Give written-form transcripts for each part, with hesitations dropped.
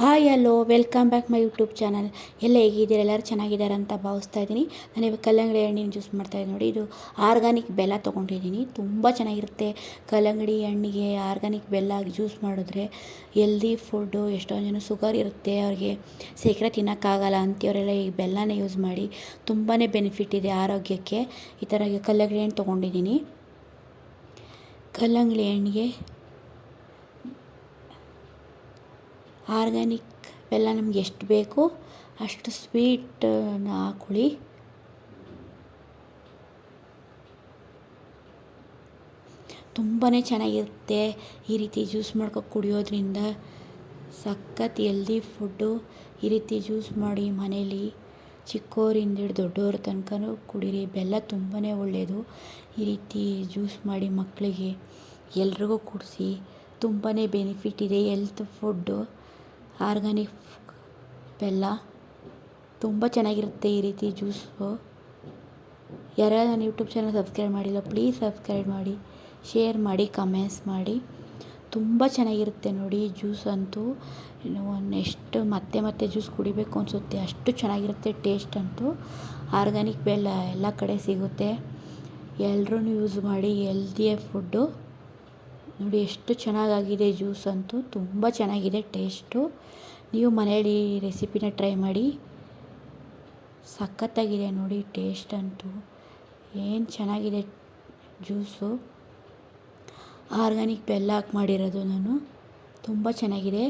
Hi hello welcome back my YouTube channel. ಎಲ್ಲ ಹೇಗಿದ್ದೀರ? ಎಲ್ಲರೂ ಚೆನ್ನಾಗಿದ್ದಾರೆ ಅಂತ ಭಾವಿಸ್ತಾ ಇದ್ದೀನಿ. ನಾನು ಇವಾಗ ಕಲ್ಲಂಗಡಿ ಹಣ್ಣಿನ ಜ್ಯೂಸ್ ಮಾಡ್ತಾಯಿದ್ದೀನಿ ನೋಡಿ. ಇದು ಆರ್ಗಾನಿಕ್ ಬೆಲ್ಲ ತೊಗೊಂಡಿದ್ದೀನಿ. ತುಂಬ ಚೆನ್ನಾಗಿರುತ್ತೆ. ಕಲ್ಲಂಗಡಿ ಹಣ್ಣಿಗೆ ಆರ್ಗಾನಿಕ್ ಬೆಲ್ಲ ಜ್ಯೂಸ್ ಮಾಡಿದ್ರೆ ಎಲ್ದಿ ಫುಡ್ಡು. ಎಷ್ಟೊಂದು ಜನ ಶುಗರ್ ಇರುತ್ತೆ, ಅವ್ರಿಗೆ ಸಕ್ಕರೆ ತಿನ್ನೋಕ್ಕಾಗಲ್ಲ ಅಂಥವರೆಲ್ಲ ಈ ಬೆಲ್ಲನೇ ಯೂಸ್ ಮಾಡಿ. ತುಂಬಾ ಬೆನಿಫಿಟ್ ಇದೆ ಆರೋಗ್ಯಕ್ಕೆ. ಈ ಥರ ಕಲ್ಲಂಗಡಿ ಹಣ್ಣು ತೊಗೊಂಡಿದ್ದೀನಿ. ಕಲ್ಲಂಗಡಿ ಹಣ್ಣಿಗೆ ಆರ್ಗ್ಯಾನಿಕ್ ಬೆಲ್ಲ ನಮ್ಗೆ ಎಷ್ಟು ಬೇಕು ಅಷ್ಟು ಸ್ವೀಟನ್ನ ಹಾಕ್ಕೊಳ್ಳಿ. ತುಂಬಾ ಚೆನ್ನಾಗಿರುತ್ತೆ ಈ ರೀತಿ ಜ್ಯೂಸ್ ಮಾಡ್ಕೊ ಕುಡಿಯೋದ್ರಿಂದ. ಸಖತ್ ಎಲ್ದಿ ಫುಡ್ಡು. ಈ ರೀತಿ ಜ್ಯೂಸ್ ಮಾಡಿ ಮನೇಲಿ ಚಿಕ್ಕವರಿಂದ ಹಿಡಿದು ದೊಡ್ಡವ್ರ ತನಕನೂ ಕುಡೀರಿ. ಬೆಲ್ಲ ತುಂಬಾ ಒಳ್ಳೆಯದು. ಈ ರೀತಿ ಜ್ಯೂಸ್ ಮಾಡಿ ಮಕ್ಕಳಿಗೆ ಎಲ್ರಿಗೂ ಕುಡಿಸಿ. ತುಂಬಾ ಬೆನಿಫಿಟ್ ಇದೆ. ಹೆಲ್ತ್ ಫುಡ್ಡು ಆರ್ಗಾನಿಕ್ ಬೆಲ್ಲ ತುಂಬ ಚೆನ್ನಾಗಿರುತ್ತೆ. ಈ ರೀತಿ ಜ್ಯೂಸು ಯಾರ್ಯಾರು ನನ್ನ ಯೂಟ್ಯೂಬ್ ಚಾನಲ್ ಸಬ್ಸ್ಕ್ರೈಬ್ ಮಾಡಿಲ್ಲ ಪ್ಲೀಸ್ ಸಬ್ಸ್ಕ್ರೈಬ್ ಮಾಡಿ, ಶೇರ್ ಮಾಡಿ, ಕಮೆಂಟ್ಸ್ ಮಾಡಿ. ತುಂಬ ಚೆನ್ನಾಗಿರುತ್ತೆ ನೋಡಿ ಜ್ಯೂಸ್ ಅಂತೂ. ನೆಕ್ಸ್ಟ್ ಮತ್ತೆ ಮತ್ತೆ ಜ್ಯೂಸ್ ಕುಡಿಬೇಕು ಅನಿಸುತ್ತೆ, ಅಷ್ಟು ಚೆನ್ನಾಗಿರುತ್ತೆ ಟೇಸ್ಟ್ ಅಂತೂ. ಆರ್ಗಾನಿಕ್ ಬೆಲ್ಲ ಎಲ್ಲ ಕಡೆ ಸಿಗುತ್ತೆ. ಎಲ್ಲರೂ ಯೂಸ್ ಮಾಡಿ. ಹೆಲ್ದಿಯ ಫುಡ್ಡು ನೋಡಿ ಎಷ್ಟು ಚೆನ್ನಾಗಾಗಿದೆ ಜ್ಯೂಸ್ ಅಂತೂ. ತುಂಬ ಚೆನ್ನಾಗಿದೆ ಟೇಸ್ಟು. ನೀವು ಮನೇಲಿ ರೆಸಿಪಿನ ಟ್ರೈ ಮಾಡಿ. ಸಖತ್ತಾಗಿದೆ ನೋಡಿ ಟೇಸ್ಟ್ ಅಂತೂ. ಏನು ಚೆನ್ನಾಗಿದೆ ಜ್ಯೂಸು. ಆರ್ಗಾನಿಕ್ ಬೆಲ್ಲ ಹಾಕಿ ಮಾಡಿರೋದು ನಾನು. ತುಂಬ ಚೆನ್ನಾಗಿದೆ.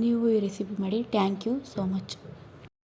ನೀವು ಈ ರೆಸಿಪಿ ಮಾಡಿ. Thank you so much.